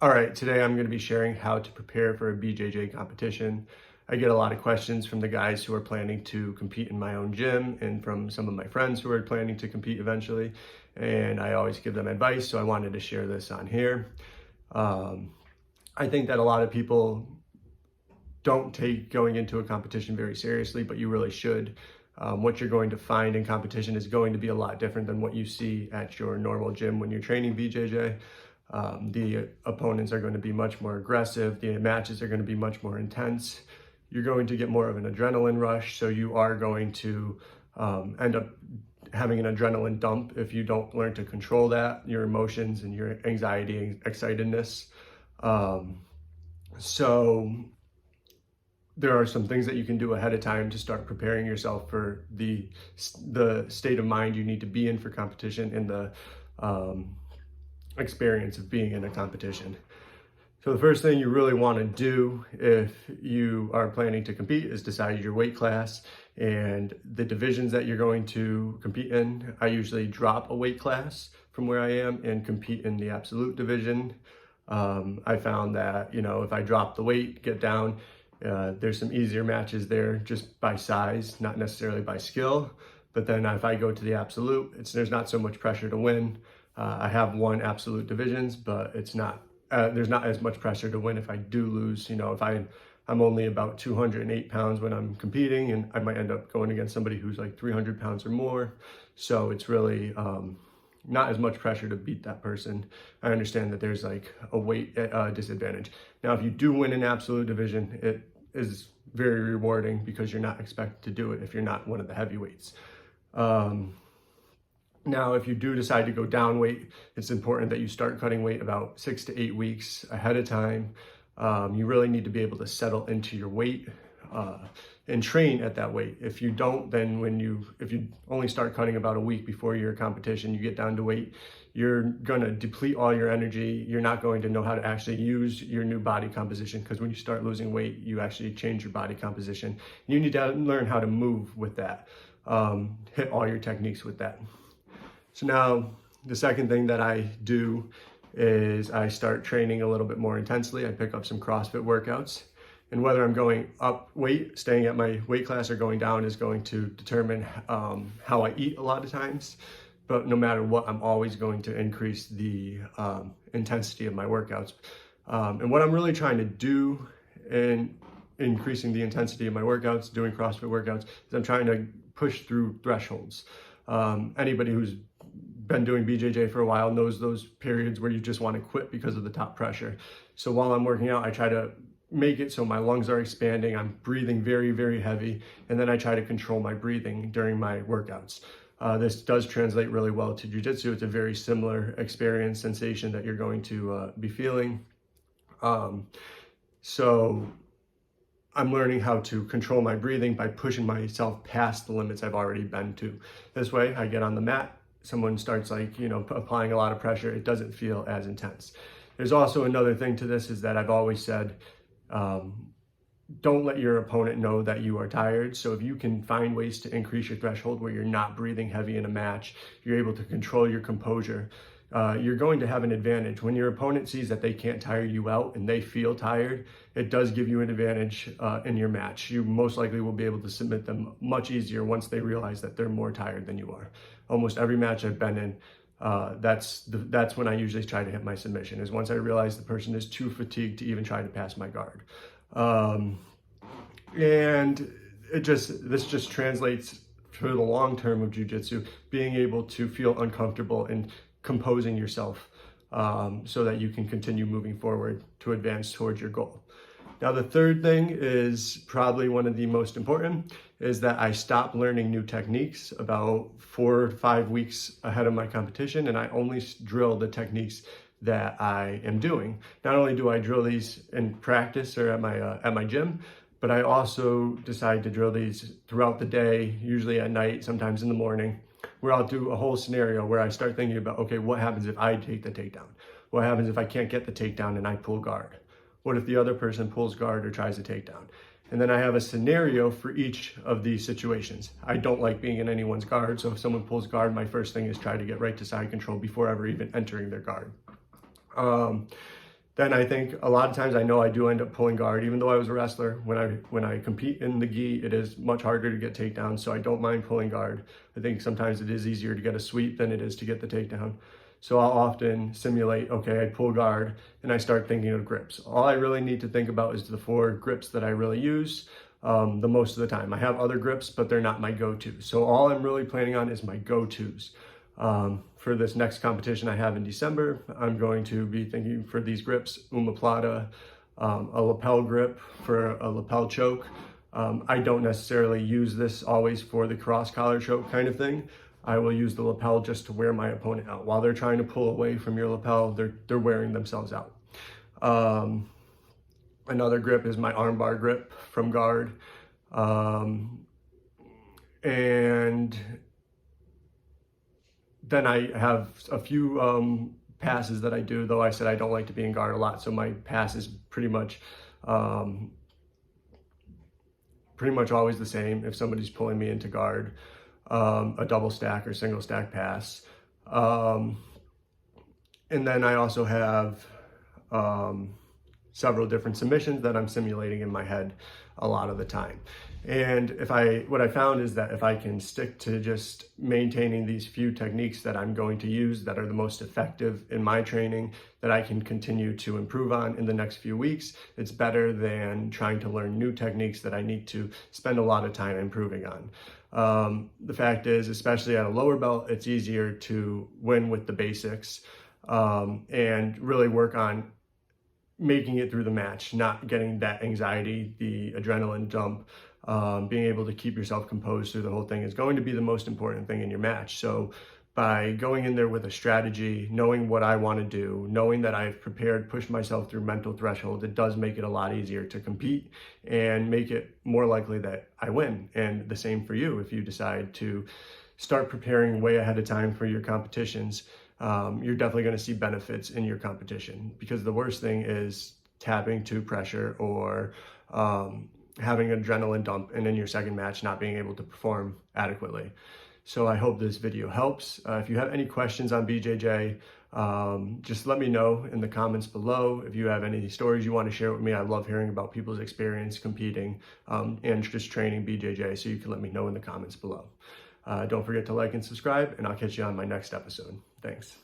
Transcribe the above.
All right, today I'm going to be sharing how to prepare for a BJJ competition. I get a lot of questions from the guys who are planning to compete in my own gym and from some of my friends who are planning to compete eventually. And I always give them advice, so I wanted to share this on here. I think that a lot of people don't take going into a competition very seriously, but you really should. What you're going to find in competition is going to be a lot different than what you see at your normal gym when you're training BJJ. The opponents are going to be much more aggressive. The matches are going to be much more intense. You're going to get more of an adrenaline rush, so you are going to end up having an adrenaline dump if you don't learn to control that, your emotions and your anxiety and excitedness. So there are some things that you can do ahead of time to start preparing yourself for the state of mind you need to be in for competition and the experience of being in a competition. So the first thing you really want to do if you are planning to compete is decide your weight class and the divisions that you're going to compete in. I usually drop a weight class from where I am and compete in the absolute division. I found that, if I drop the weight, get down, there's some easier matches there just by size, not necessarily by skill. But then if I go to the absolute, there's not so much pressure to win. I have won absolute divisions, but there's not as much pressure to win if I do lose. If I'm only about 208 pounds when I'm competing, and I might end up going against somebody who's like 300 pounds or more. So it's really not as much pressure to beat that person. I understand that there's like a weight disadvantage. Now, if you do win an absolute division, it is very rewarding because you're not expected to do it if you're not one of the heavyweights. Now, if you do decide to go down weight, it's important that you start cutting weight about 6 to 8 weeks ahead of time. You really need to be able to settle into your weight and train at that weight. If you don't, then if you only start cutting about a week before your competition, you get down to weight, you're gonna deplete all your energy. You're not going to know how to actually use your new body composition, because when you start losing weight, you actually change your body composition. You need to learn how to move with that, hit all your techniques with that. So now the second thing that I do is I start training a little bit more intensely. I pick up some CrossFit workouts, and whether I'm going up weight, staying at my weight class, or going down is going to determine how I eat a lot of times. But no matter what, I'm always going to increase the intensity of my workouts. And what I'm really trying to do in increasing the intensity of my workouts, doing CrossFit workouts, is I'm trying to push through thresholds. Anybody who's been doing BJJ for a while knows those periods where you just want to quit because of the top pressure. So while I'm working out, I try to make it so my lungs are expanding, I'm breathing very, very heavy, and then I try to control my breathing during my workouts. This does translate really well to jiu-jitsu. It's a very similar experience, sensation that you're going to be feeling. So I'm learning how to control my breathing by pushing myself past the limits I've already been to. This way, I get on the mat, someone starts applying a lot of pressure, it doesn't feel as intense. There's also another thing to this, is that I've always said, don't let your opponent know that you are tired. So if you can find ways to increase your threshold where you're not breathing heavy in a match, you're able to control your composure, you're going to have an advantage. When your opponent sees that they can't tire you out and they feel tired, it does give you an advantage in your match. You most likely will be able to submit them much easier once they realize that they're more tired than you are. Almost every match I've been in, that's when I usually try to hit my submission, is once I realize the person is too fatigued to even try to pass my guard. And this just translates for the long term of jiu-jitsu, being able to feel uncomfortable and composing yourself so that you can continue moving forward to advance towards your goal. Now, the third thing is probably one of the most important, is that I stop learning new techniques about 4 to 5 weeks ahead of my competition, and I only drill the techniques that I am doing. Not only do I drill these in practice or at my gym, but I also decide to drill these throughout the day, usually at night, sometimes in the morning, where I'll do a whole scenario where I start thinking about, okay, what happens if I take the takedown? What happens if I can't get the takedown and I pull guard? What if the other person pulls guard or tries a takedown? And then I have a scenario for each of these situations. I don't like being in anyone's guard, so if someone pulls guard, my first thing is try to get right to side control before ever even entering their guard. then I think a lot of times I know I do end up pulling guard, even though I was a wrestler. When I compete in the gi, it is much harder to get takedowns, so I don't mind pulling guard. I think sometimes it is easier to get a sweep than it is to get the takedown. So I'll often simulate, okay, I pull guard and I start thinking of grips. All I really need to think about is the 4 grips that I really use the most of the time. I have other grips, but they're not my go-to. So all I'm really planning on is my go-tos. For this next competition I have in December, I'm going to be thinking for these grips, omoplata, a lapel grip for a lapel choke. I don't necessarily use this always for the cross collar choke kind of thing. I will use the lapel just to wear my opponent out. While they're trying to pull away from your lapel, they're wearing themselves out. Another grip is my armbar grip from guard. And then I have a few passes that I do, though I said I don't like to be in guard a lot, so my pass is pretty much always the same if somebody's pulling me into guard, a double stack or single stack pass. And then I also have several different submissions that I'm simulating in my head a lot of the time. And what I found is that if I can stick to just maintaining these few techniques that I'm going to use that are the most effective in my training, that I can continue to improve on in the next few weeks, it's better than trying to learn new techniques that I need to spend a lot of time improving on. The fact is, especially at a lower belt, it's easier to win with the basics and really work on making it through the match, not getting that anxiety, the adrenaline dump. Being able to keep yourself composed through the whole thing is going to be the most important thing in your match. So by going in there with a strategy, knowing what I want to do, knowing that I've prepared, pushed myself through mental thresholds, it does make it a lot easier to compete and make it more likely that I win. And the same for you. If you decide to start preparing way ahead of time for your competitions, you're definitely going to see benefits in your competition, because the worst thing is tapping to pressure or having an adrenaline dump and in your second match not being able to perform adequately. So I hope this video helps. If you have any questions on BJJ, just let me know in the comments below. If you have any stories you want to share with me, I love hearing about people's experience competing and just training BJJ, so you can let me know in the comments below. Don't forget to like and subscribe, and I'll catch you on my next episode. Thanks.